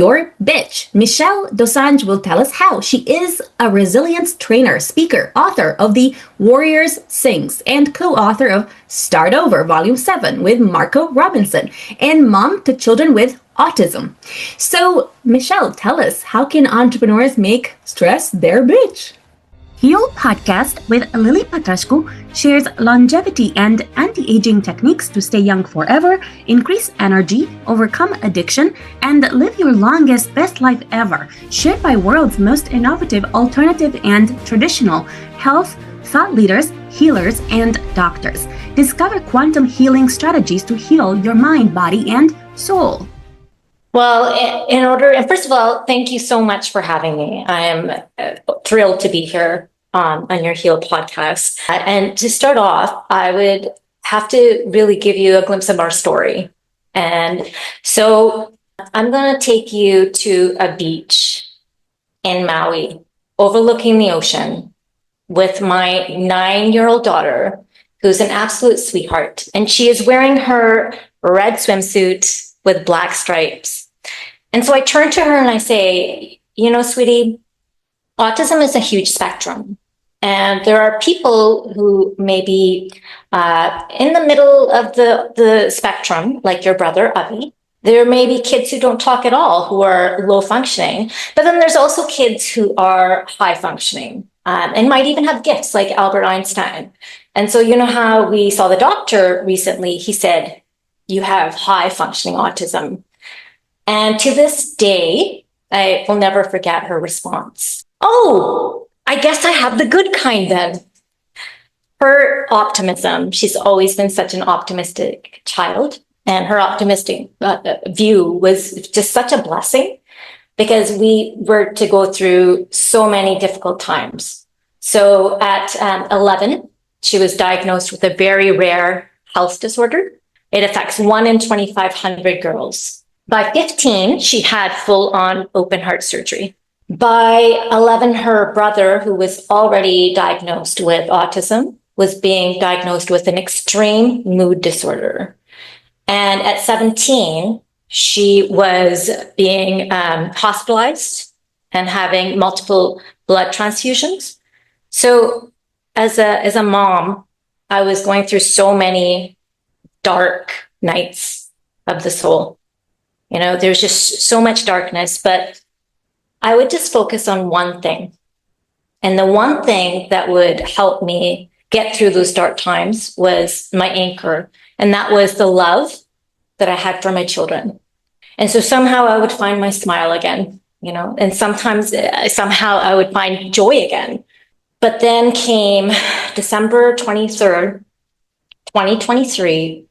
Your bitch. Michelle Dosanjh will tell us how. She is a resilience trainer, speaker, author of The Warriors Sings, and co-author of Start Over, Volume 7 with Marco Robinson, and mom to children with autism. So, Michelle, tell us, how can entrepreneurs make stress their bitch? Heal Podcast with Lily Patrascu shares longevity and anti-aging techniques to stay young forever, increase energy, overcome addiction, and live your longest, best life ever. Shared by world's most innovative, alternative, and traditional health thought leaders, healers, and doctors. Discover quantum healing strategies to heal your mind, body, and soul. Well, first of all, thank you so much for having me. I am thrilled to be here on your Heal podcast. And to start off, I would have to really give you a glimpse of our story. And so I'm going to take you to a beach in Maui, overlooking the ocean, with my 9-year-old daughter, who's an absolute sweetheart. And she is wearing her red swimsuit with black stripes. And so I turn to her and I say, sweetie, autism is a huge spectrum. And there are people who may be in the middle of the spectrum, like your brother, Avi. There may be kids who don't talk at all, who are low functioning. But then there's also kids who are high functioning and might even have gifts, like Albert Einstein. And so you know how we saw the doctor recently, he said, you have high functioning autism. And to this day, I will never forget her response. Oh, I guess I have the good kind then. Her optimism, she's always been such an optimistic child, and her optimistic view was just such a blessing because we were to go through so many difficult times. So at 11, she was diagnosed with a very rare health disorder. It affects 1 in 2,500 girls. By 15, she had full-on open heart surgery. By 11, her brother, who was already diagnosed with autism, was being diagnosed with an extreme mood disorder. And at 17, she was being hospitalized and having multiple blood transfusions. So as a mom, I was going through so many dark nights of the soul. There's just so much darkness, but I would just focus on one thing. And the one thing that would help me get through those dark times was my anchor. And that was the love that I had for my children. And so somehow I would find my smile again, and sometimes somehow I would find joy again. But then came December 23rd, 2023,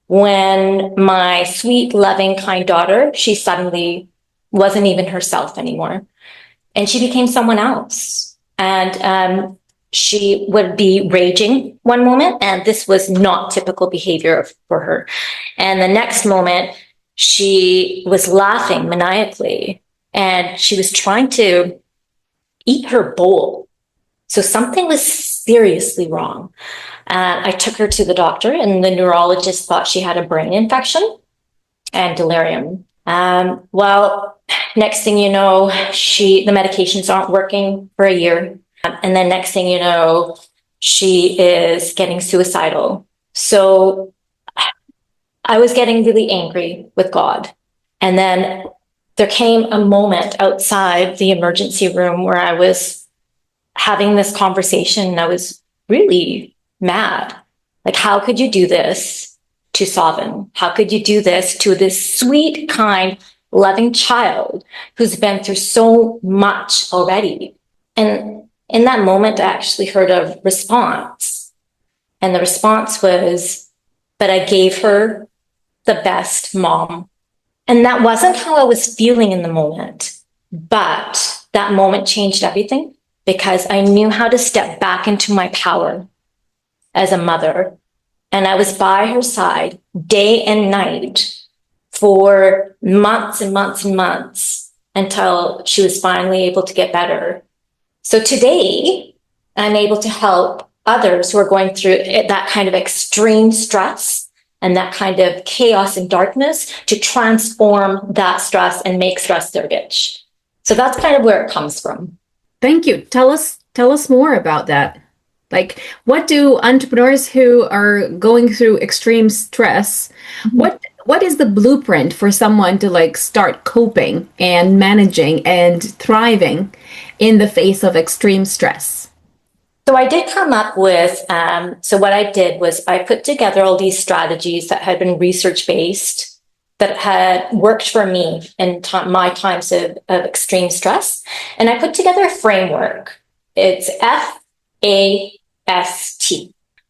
when my sweet, loving, kind daughter, she suddenly wasn't even herself anymore. And she became someone else. And she would be raging one moment, and this was not typical behavior for her. And the next moment, she was laughing maniacally, and she was trying to eat her bowl. So something was seriously wrong. I took her to the doctor, and the neurologist thought she had a brain infection and delirium. Well, next thing you know, the medications aren't working for a year. And then next thing you know, she is getting suicidal. So I was getting really angry with God. And then there came a moment outside the emergency room where I was having this conversation, and I was really mad. Like, how could you do this to Sovereign? How could you do this to this sweet, kind, loving child who's been through so much already? And in that moment, I actually heard a response. And the response was, but I gave her the best mom. And that wasn't how I was feeling in the moment. But that moment changed everything because I knew how to step back into my power as a mother. And I was by her side day and night for months and months and months until she was finally able to get better. So today, I'm able to help others who are going through that kind of extreme stress and that kind of chaos and darkness to transform that stress and make stress their bitch. So that's kind of where it comes from. Thank you. Tell us more about that. Like, what do entrepreneurs who are going through extreme stress, what is the blueprint for someone to like start coping and managing and thriving in the face of extreme stress? So I did come up with, so what I did was I put together all these strategies that had been research-based, that had worked for me in my times of extreme stress. And I put together a framework. It's F.A.S.T.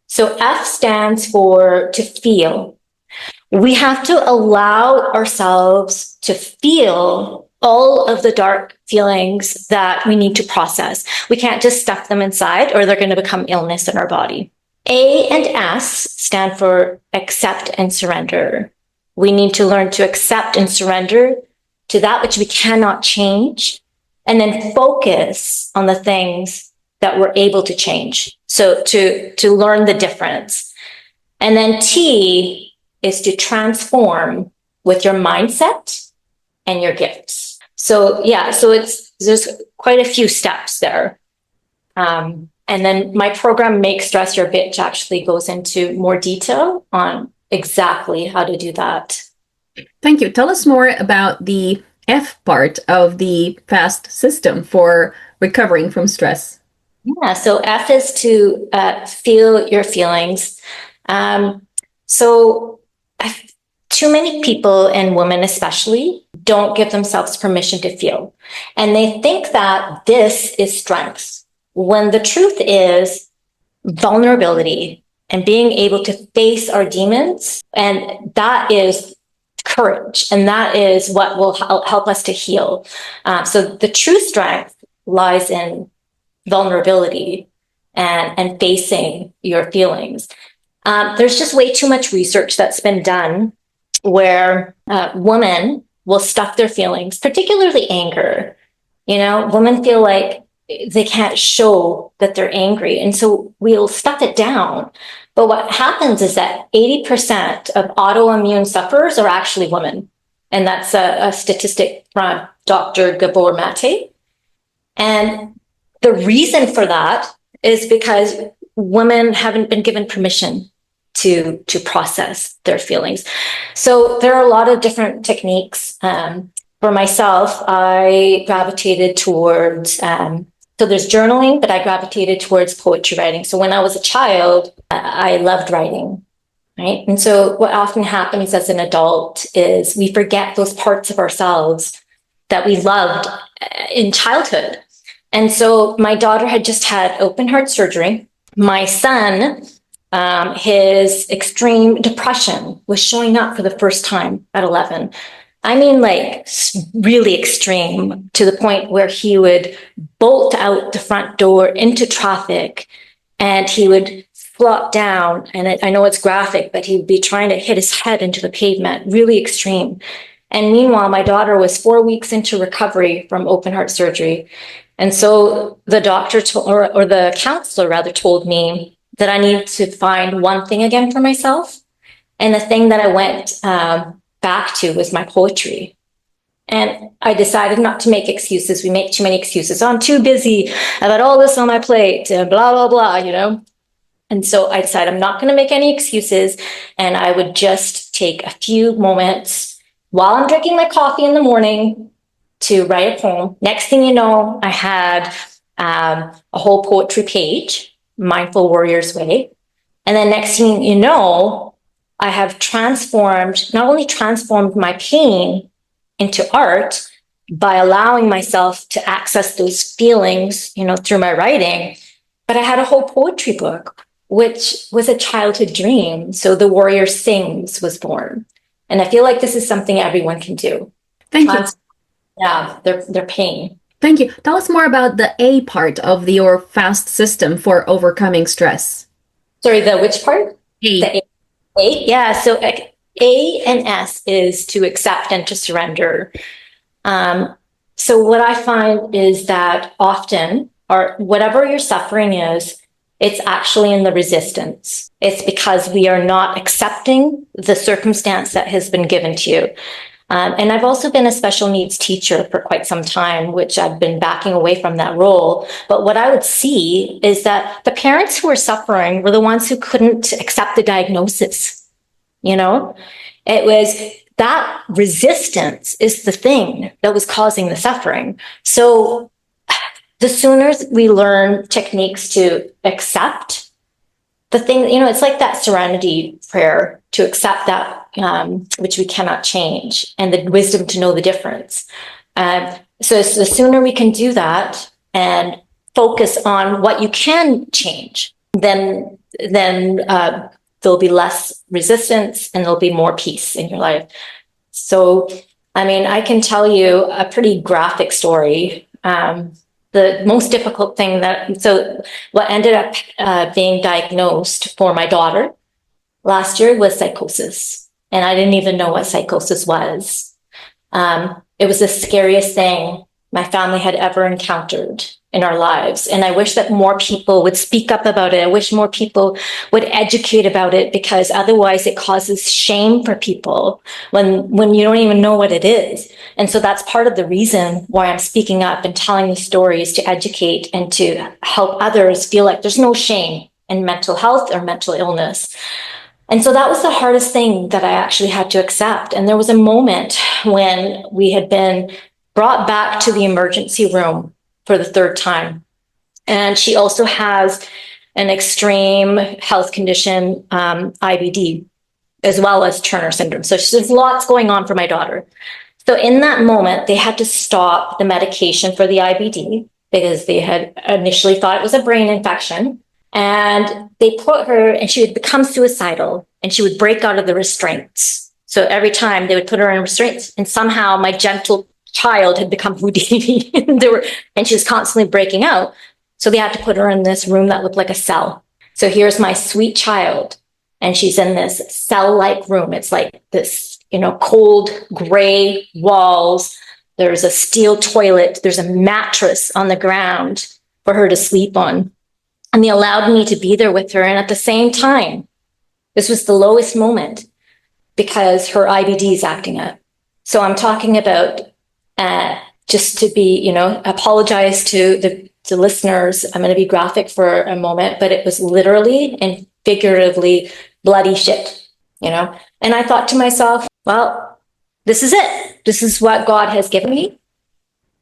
So F stands for to feel. We have to allow ourselves to feel all of the dark feelings that we need to process. We can't just stuff them inside or they're going to become illness in our body. A and S stand for accept and surrender. We need to learn to accept and surrender to that which we cannot change, and then focus on the things that we're able to change. So to learn the difference. And then T is to transform with your mindset and your gifts. So yeah, there's quite a few steps there. And then my program, Make Stress Your Bitch, actually goes into more detail on exactly how to do that. Thank you. Tell us more about the F part of the FAST system for recovering from stress. Yeah, so F is to feel your feelings. So too many people, and women especially, don't give themselves permission to feel. And they think that this is strength, when the truth is vulnerability and being able to face our demons. And that is courage. And that is what will help us to heal. So the true strength lies in vulnerability and facing your feelings. There's just way too much research that's been done where women will stuff their feelings, particularly anger. You know, women feel like they can't show that they're angry, and so we'll stuff it down. But what happens is that 80% of autoimmune sufferers are actually women. And that's a statistic from Dr. Gabor Mate. And the reason for that is because women haven't been given permission to process their feelings. So there are a lot of different techniques. For myself, I gravitated towards, so there's journaling, but I gravitated towards poetry writing. So when I was a child, I loved writing, right? And so what often happens as an adult is we forget those parts of ourselves that we loved in childhood. And so my daughter had just had open heart surgery. My son, his extreme depression was showing up for the first time at 11. I mean, like really extreme, to the point where he would bolt out the front door into traffic and he would flop down. And I know it's graphic, but he would be trying to hit his head into the pavement, really extreme. And meanwhile, my daughter was 4 weeks into recovery from open heart surgery. And so the doctor or the counselor rather told me that I needed to find one thing again for myself. And the thing that I went back to was my poetry. And I decided not to make excuses. We make too many excuses. I'm too busy. I've got all this on my plate, blah, blah, blah, you know. And so I decided I'm not going to make any excuses. And I would just take a few moments while I'm drinking my coffee in the morning to write a poem. Next thing you know, I had a whole poetry page, Mindful Warrior's Way. And then next thing you know, I have not only transformed my pain into art by allowing myself to access those feelings, you know, through my writing, but I had a whole poetry book, which was a childhood dream. So The Warrior Sings was born. And I feel like this is something everyone can do. Thank you. Yeah, their pain. Thank you. Tell us more about the A part of your FAST system for overcoming stress. Sorry, the which part? A. The A. Yeah, so A and S is to accept and to surrender. So what I find is that often, or whatever your suffering is It's actually in the resistance. It's because we are not accepting the circumstance that has been given to you. And I've also been a special needs teacher for quite some time, which I've been backing away from that role. But what I would see is that the parents who were suffering were the ones who couldn't accept the diagnosis. You know, it was that resistance is the thing that was causing the suffering. So the sooner we learn techniques to accept the thing, you know, it's like that serenity prayer, to accept that which we cannot change, and the wisdom to know the difference. So the sooner we can do that and focus on what you can change, then there'll be less resistance and there'll be more peace in your life. So, I mean, I can tell you a pretty graphic story. The most difficult thing what ended up being diagnosed for my daughter last year was psychosis. And I didn't even know what psychosis was. It was the scariest thing my family had ever encountered in our lives. And I wish that more people would speak up about it. I wish more people would educate about it, because otherwise it causes shame for people when you don't even know what it is. And so that's part of the reason why I'm speaking up and telling these stories, to educate and to help others feel like there's no shame in mental health or mental illness. And so that was the hardest thing that I actually had to accept. And there was a moment when we had been brought back to the emergency room for the third time. And she also has an extreme health condition, IBD, as well as Turner syndrome. So there's lots going on for my daughter. So in that moment, they had to stop the medication for the IBD because they had initially thought it was a brain infection. And they put her, and she would become suicidal, and she would break out of the restraints. So every time they would put her in restraints, and somehow my gentle child had become Houdini, and she was constantly breaking out. So they had to put her in this room that looked like a cell. So here's my sweet child, and she's in this cell-like room. It's like this, you know, cold gray walls. There's a steel toilet. There's a mattress on the ground for her to sleep on. And they allowed me to be there with her. And at the same time, this was the lowest moment because her IBD is acting up. So I'm talking about, just to be, you know, apologize to the listeners. I'm going to be graphic for a moment, but it was literally and figuratively bloody shit, you know? And I thought to myself, well, this is it. This is what God has given me.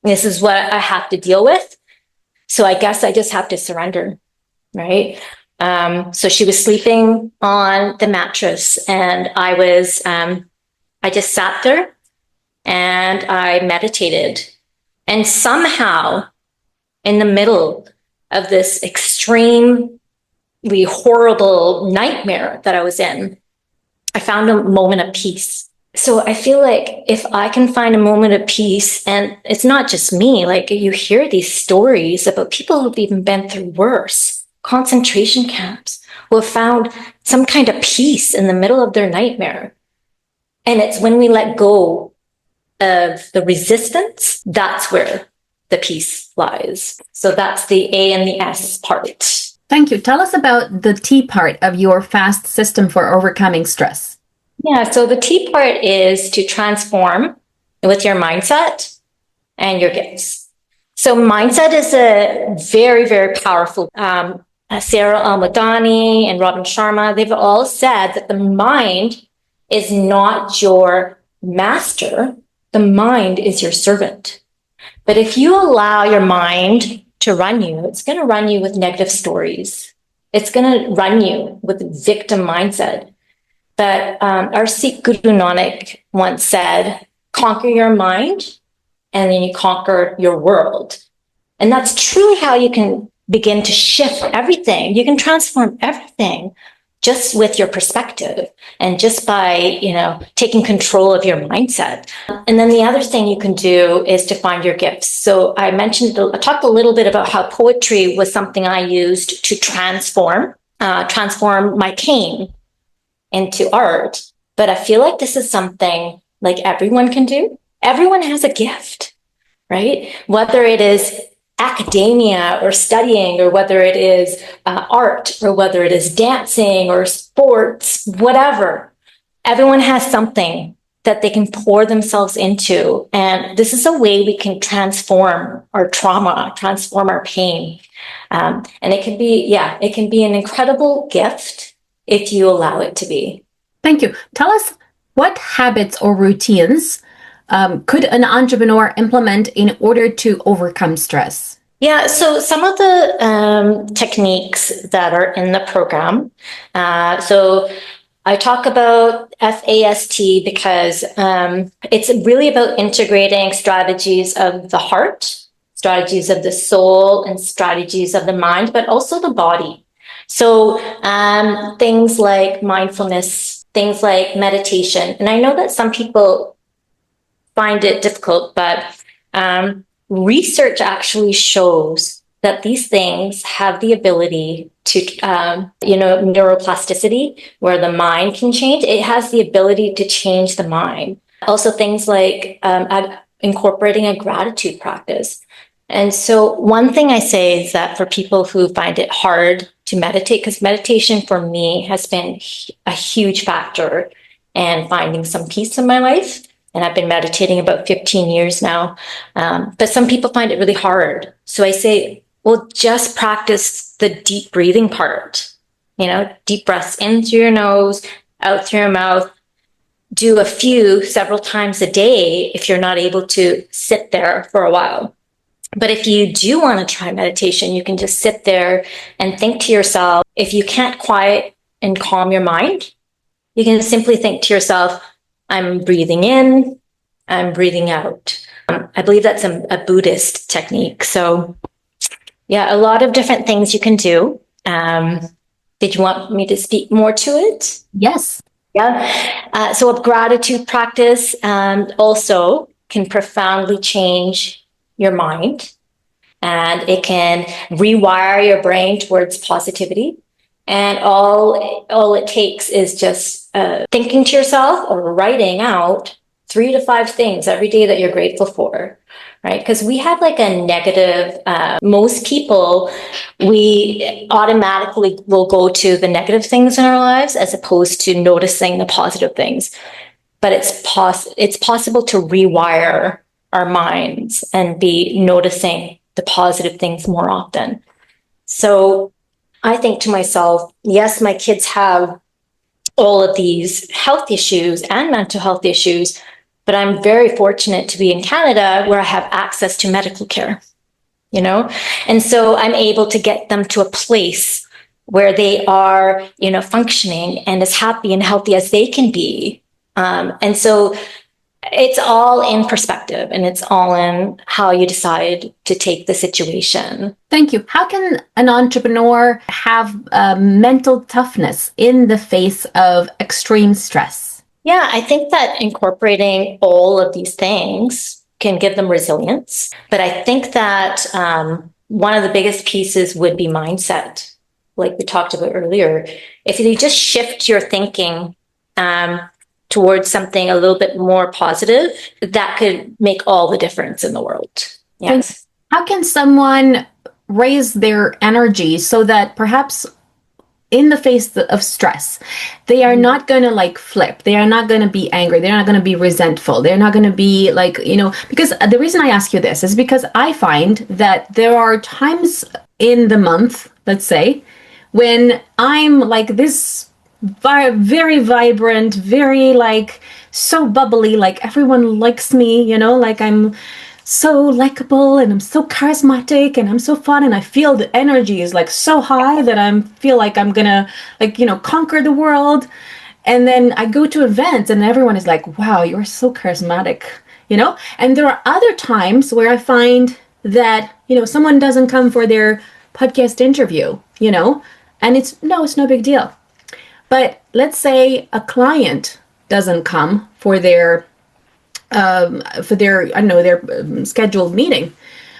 This is what I have to deal with. So I guess I just have to surrender. Right. So she was sleeping on the mattress, and I just sat there and I meditated. And somehow in the middle of this extremely horrible nightmare that I was in, I found a moment of peace. So I feel like if I can find a moment of peace, and it's not just me, like you hear these stories about people who've even been through worse concentration camps, who have found some kind of peace in the middle of their nightmare. And it's when we let go of the resistance, that's where the peace lies. So that's the A and the S part. Thank you. Tell us about the T part of your FAST system for overcoming stress. Yeah, so the T part is to transform with your mindset and your gifts. So mindset is a very, very powerful. Sarah Al-Madani and Robin Sharma, they've all said that the mind is not your master. The mind is your servant. But if you allow your mind to run you, it's going to run you with negative stories. It's going to run you with victim mindset. But our Sikh Guru Nanak once said, conquer your mind, and then you conquer your world. And that's truly how you can begin to shift everything. You can transform everything just with your perspective and just by, you know, taking control of your mindset. And then the other thing you can do is to find your gifts. So I talked a little bit about how poetry was something I used to transform my pain into art. But I feel like this is something like everyone can do. Everyone has a gift, right? Whether it is academia or studying, or whether it is art, or whether it is dancing or sports, whatever. Everyone has something that they can pour themselves into. And this is a way we can transform our trauma, transform our pain. And it can be an incredible gift if you allow it to be. Thank you. Tell us, what habits or routines could an entrepreneur implement in order to overcome stress? Yeah, so some of the techniques that are in the program. So I talk about F.A.S.T because it's really about integrating strategies of the heart, strategies of the soul, and strategies of the mind, but also the body. So things like mindfulness, things like meditation. And I know that some people find it difficult, but research actually shows that these things have the ability to, neuroplasticity, where the mind can change. It has the ability to change the mind. Also, things like incorporating a gratitude practice. And so one thing I say is that for people who find it hard to meditate, because meditation for me has been a huge factor in finding some peace in my life. And I've been meditating about 15 years now. But some people find it really hard. So I say, well, just practice the deep breathing part. Deep breaths in through your nose, out through your mouth. Do a few several times a day if you're not able to sit there for a while. But if you do want to try meditation, you can just sit there and think to yourself. If you can't quiet and calm your mind, you can simply think to yourself, I'm breathing in, I'm breathing out. I believe that's a Buddhist technique. So yeah, a lot of different things you can do. Did you want me to speak more to it? Yes. Yeah. So a gratitude practice also can profoundly change your mind, and it can rewire your brain towards positivity. And all it takes is just thinking to yourself or writing out 3 to 5 things every day that you're grateful for, right? Because we have like a negative, most people, we automatically will go to the negative things in our lives as opposed to noticing the positive things. But it's possible to rewire our minds and be noticing the positive things more often. So I think to myself, yes, my kids have all of these health issues and mental health issues, but I'm very fortunate to be in Canada where I have access to medical care, And so I'm able to get them to a place where they are, functioning and as happy and healthy as they can be. And so it's all in perspective, and it's all in how you decide to take the situation. Thank you. How can an entrepreneur have mental toughness in the face of extreme stress? Yeah, I think that incorporating all of these things can give them resilience. But I think that one of the biggest pieces would be mindset, like we talked about earlier. If you just shift your thinking towards something a little bit more positive, that could make all the difference in the world. Yes. How can someone raise their energy so that perhaps in the face of stress, they are not going to flip. They are not going to be angry. They're not going to be resentful. They're not going to be because the reason I ask you this is because I find that there are times in the month, let's say, when I'm like this very vibrant, very so bubbly, everyone likes me, I'm so likable and I'm so charismatic and I'm so fun, and I feel the energy is so high that I feel like I'm gonna conquer the world. And then I go to events and everyone is like, wow, you're so charismatic, and there are other times where I find that someone doesn't come for their podcast interview, and it's no big deal. But let's say a client doesn't come for their scheduled meeting.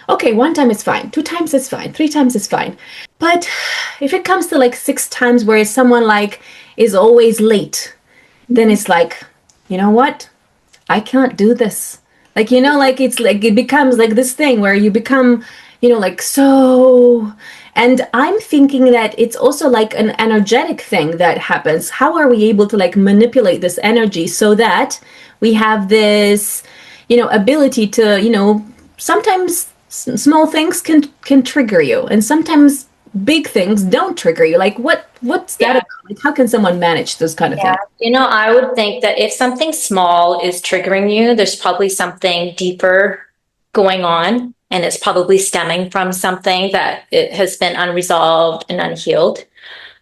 Okay, 1 time is fine, 2 times is fine, 3 times is fine. But if it comes to 6 times where someone is always late, then it's you know what? I can't do this. It becomes this thing where you become like so. And I'm thinking that it's also like an energetic thing that happens. How are we able to like manipulate this energy so that we have this, ability to, sometimes small things can trigger you, and sometimes big things don't trigger you. Like what's that about? Like, how can someone manage those kind of things? I would think that if something small is triggering you, there's probably something deeper going on, and it's probably stemming from something that it has been unresolved and unhealed.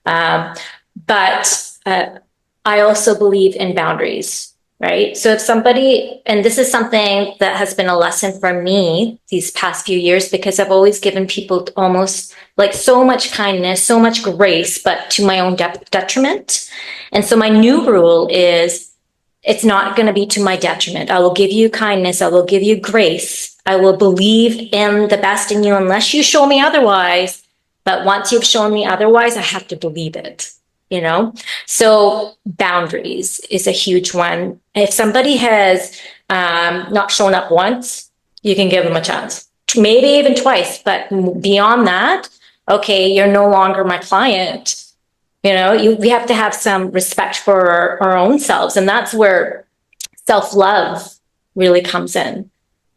But I also believe in boundaries, right? So if somebody, and this is something that has been a lesson for me these past few years, because I've always given people almost like so much kindness, so much grace, but to my own detriment. And so my new rule is it's not going to be to my detriment. I will give you kindness. I will give you grace. I will believe in the best in you unless you show me otherwise. But once you've shown me otherwise, I have to believe it. So boundaries is a huge one. If somebody has not shown up once, you can give them a chance, maybe even twice, but beyond that, okay, you're no longer my client. We have to have some respect for our own selves, and that's where self-love really comes in,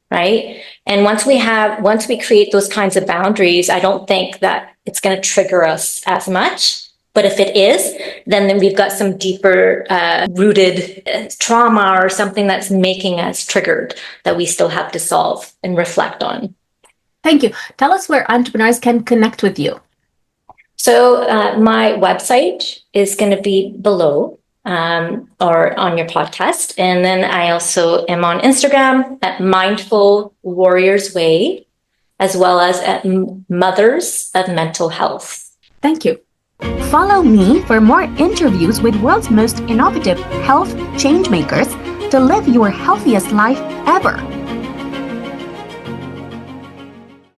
right? And once we create those kinds of boundaries, I don't think that it's going to trigger us as much. But if it is, then we've got some deeper rooted trauma or something that's making us triggered that we still have to solve and reflect on. Thank you. Tell us where entrepreneurs can connect with you. So my website is going to be below or on your podcast. And then I also am on Instagram at Mindful Warriors Way, as well as at Mothers of Mental Health. Thank you. Follow me for more interviews with world's most innovative health change makers to live your healthiest life ever.